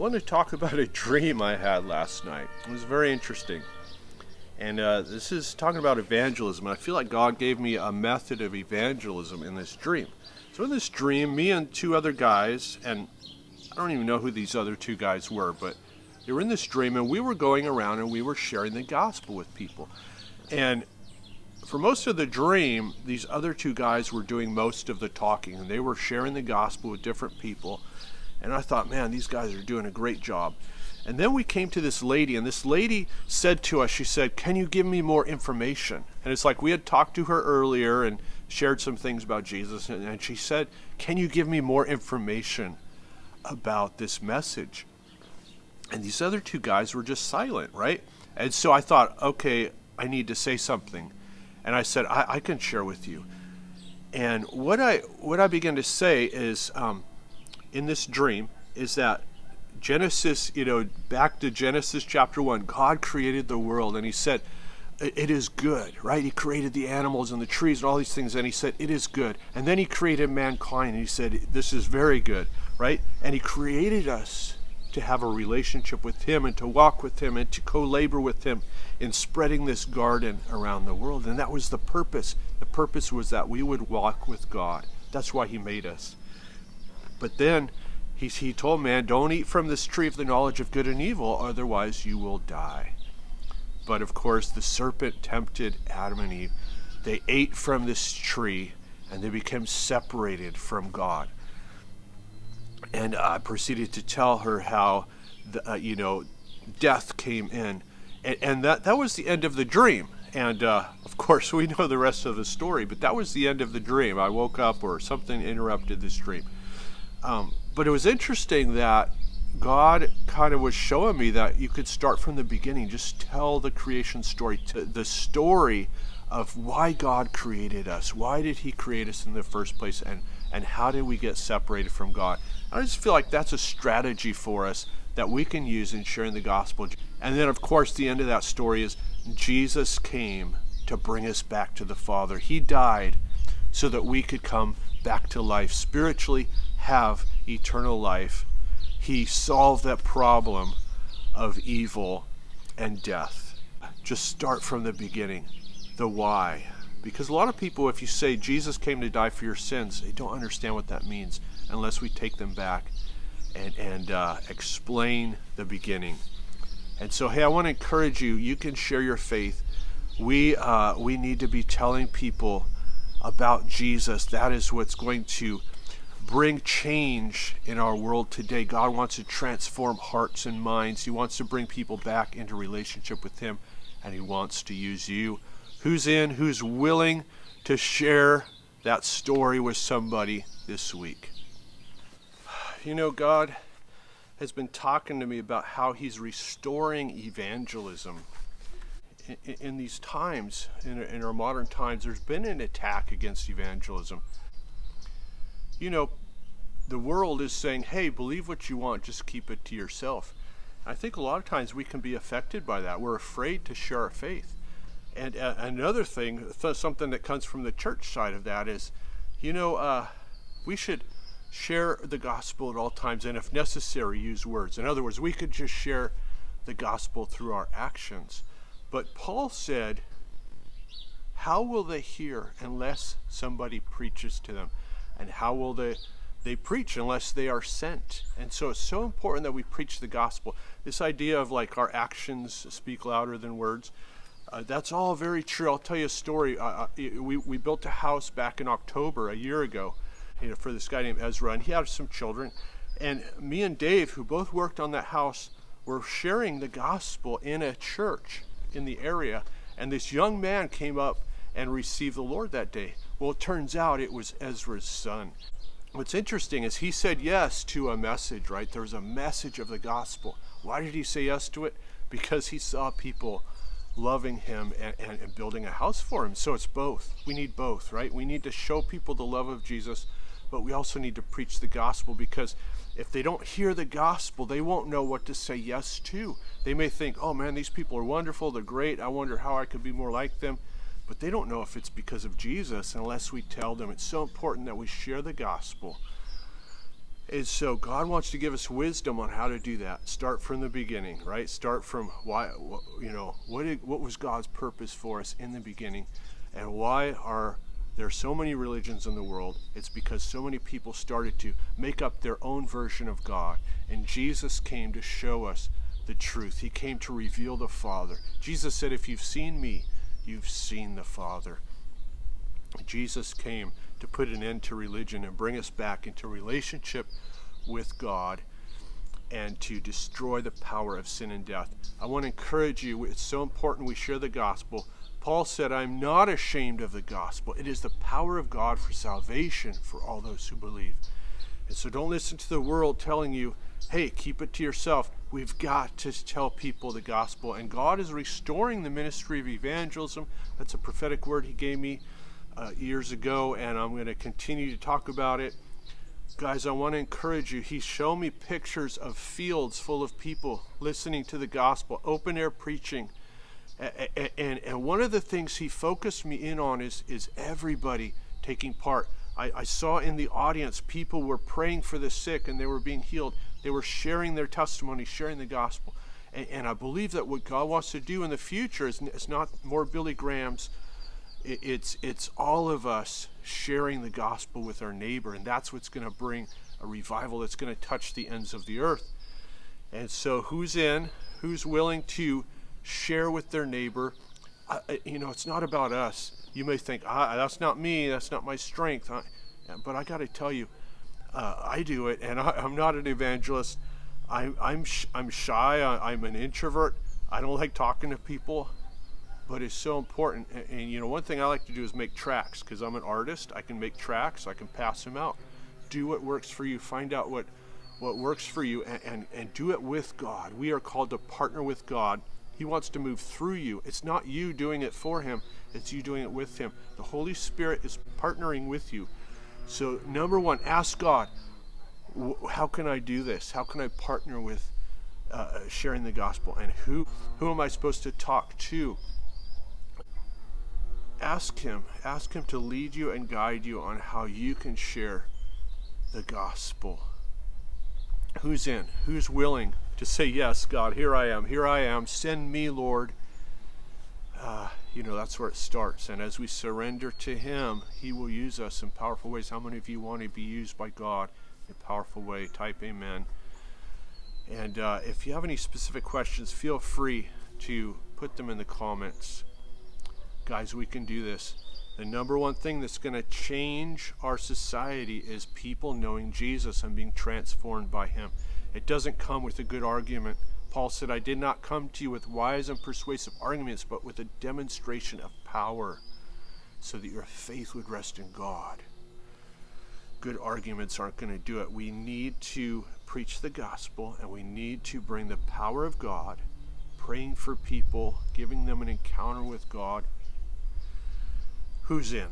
want to talk about a dream I had last night. It was very interesting. And this is talking about evangelism. I feel like God gave me a method of evangelism in this dream. So in this dream, me and two other guys, and I don't even know who these other two guys were, but they were in this dream, and we were going around and we were sharing the gospel with people. And for most of the dream, these other two guys were doing most of the talking, and they were sharing the gospel with different people. And I thought, man, these guys are doing a great job. And then we came to this lady, and this lady said to us, she said, can you give me more information? And it's like we had talked to her earlier and shared some things about Jesus, and she said, can you give me more information about this message? And these other two guys were just silent, right? And so I thought, okay, I need to say something. And I said, I can share with you. And what I began to say is, in this dream, is that Genesis, back to Genesis chapter 1, God created the world, and he said, it is good, right? He created the animals and the trees and all these things, and he said, it is good. And then he created mankind, and he said, this is very good, right? And he created us to have a relationship with him and to walk with him and to co-labor with him in spreading this garden around the world. And that was the purpose. The purpose was that we would walk with God. That's why he made us. But then he told man, don't eat from this tree of the knowledge of good and evil, otherwise you will die. But of course the serpent tempted Adam and Eve. They ate from this tree and they became separated from God. And I proceeded to tell her how, death came in. And that was the end of the dream. And of course, we know the rest of the story, but that was the end of the dream. I woke up or something interrupted this dream. But it was interesting that God kind of was showing me that you could start from the beginning, just tell the creation story, the story of why God created us. Why did he create us in the first place? And how did we get separated from God? I just feel like that's a strategy for us that we can use in sharing the gospel. And then, of course, the end of that story is Jesus came to bring us back to the Father. He died so that we could come back to life, spiritually have eternal life. He solved that problem of evil and death. Just start from the beginning, the why. Because a lot of people, if you say Jesus came to die for your sins, they don't understand what that means unless we take them back and explain the beginning. And so, hey, I want to encourage you. You can share your faith. We need to be telling people about Jesus. That is what's going to bring change in our world today. God wants to transform hearts and minds. He wants to bring people back into relationship with him, and he wants to use you. Who's willing to share that story with somebody this week? God has been talking to me about how he's restoring evangelism. In these times, in our modern times, there's been an attack against evangelism. The world is saying, hey, believe what you want, just keep it to yourself. I think a lot of times we can be affected by that. We're afraid to share our faith. And another thing, something that comes from the church side of that is, we should share the gospel at all times, and if necessary, use words. In other words, we could just share the gospel through our actions. But Paul said, how will they hear unless somebody preaches to them? And how will they preach unless they are sent? And so it's so important that we preach the gospel. This idea of like our actions speak louder than words, that's all very true. I'll tell you a story. We built a house back in October a year ago, for this guy named Ezra, and he had some children. And me and Dave, who both worked on that house, were sharing the gospel in a church in the area. And this young man came up and received the Lord that day. Well, it turns out it was Ezra's son. What's interesting is he said yes to a message, right? There was a message of the gospel. Why did he say yes to it? Because he saw people loving him and building a house for him. So it's both. We need both, right? We need to show people the love of Jesus, but we also need to preach the gospel, because if they don't hear the gospel, they won't know what to say yes to. They may think, oh man, these people are wonderful, they're great, I wonder how I could be more like them. But they don't know if it's because of Jesus unless we tell them. It's so important that we share the gospel. And so God wants to give us wisdom on how to do that. Start from the beginning, right? Start from why, what was God's purpose for us in the beginning, and why are there so many religions in the world? It's because so many people started to make up their own version of God, and Jesus came to show us the truth. He came to reveal the Father. Jesus said, "If you've seen me, you've seen the Father." Jesus came to put an end to religion and bring us back into relationship with God and to destroy the power of sin and death. I want to encourage you, it's so important we share the gospel. Paul said, "I'm not ashamed of the gospel. It is the power of God for salvation for all those who believe." And so don't listen to the world telling you, "Hey, keep it to yourself." We've got to tell people the gospel. And God is restoring the ministry of evangelism. That's a prophetic word he gave me years ago, and I'm going to continue to talk about it. Guys, I want to encourage you. He's shown me pictures of fields full of people listening to the gospel, open air preaching. And one of the things he focused me in on is everybody taking part. I saw in the audience people were praying for the sick and they were being healed. They were sharing their testimony, sharing the gospel. And I believe that what God wants to do in the future is not more Billy Grahams. It's all of us sharing the gospel with our neighbor, and that's what's going to bring a revival that's going to touch the ends of the earth. And so who's willing to share with their neighbor? It's not about us. You may think, that's not me, that's not my strength. But I got to tell you, I do it, and I'm not an evangelist. I'm shy. I'm an introvert. I don't like talking to people. But it's so important. And one thing I like to do is make tracts, because I'm an artist. I can make tracts. I can pass them out. Do what works for you. Find out what works for you, and do it with God. We are called to partner with God. He wants to move through you. It's not you doing it for him. It's you doing it with him. The Holy Spirit is partnering with you. So number one, ask God, how can I do this? How can I partner with sharing the gospel? And who am I supposed to talk to? Ask him to lead you and guide you on how you can share the gospel. Who's in? Who's willing to say, "Yes, God, here I am, send me, Lord." That's where it starts. And as we surrender to him, he will use us in powerful ways. How many of you want to be used by God in a powerful way? Type amen. And if you have any specific questions, feel free to put them in the comments. Guys, we can do this. The number one thing that's going to change our society is people knowing Jesus and being transformed by him. It doesn't come with a good argument. Paul said, "I did not come to you with wise and persuasive arguments, but with a demonstration of power, so that your faith would rest in God." Good arguments aren't going to do it. We need to preach the gospel, and we need to bring the power of God, praying for people, giving them an encounter with God. Who's in?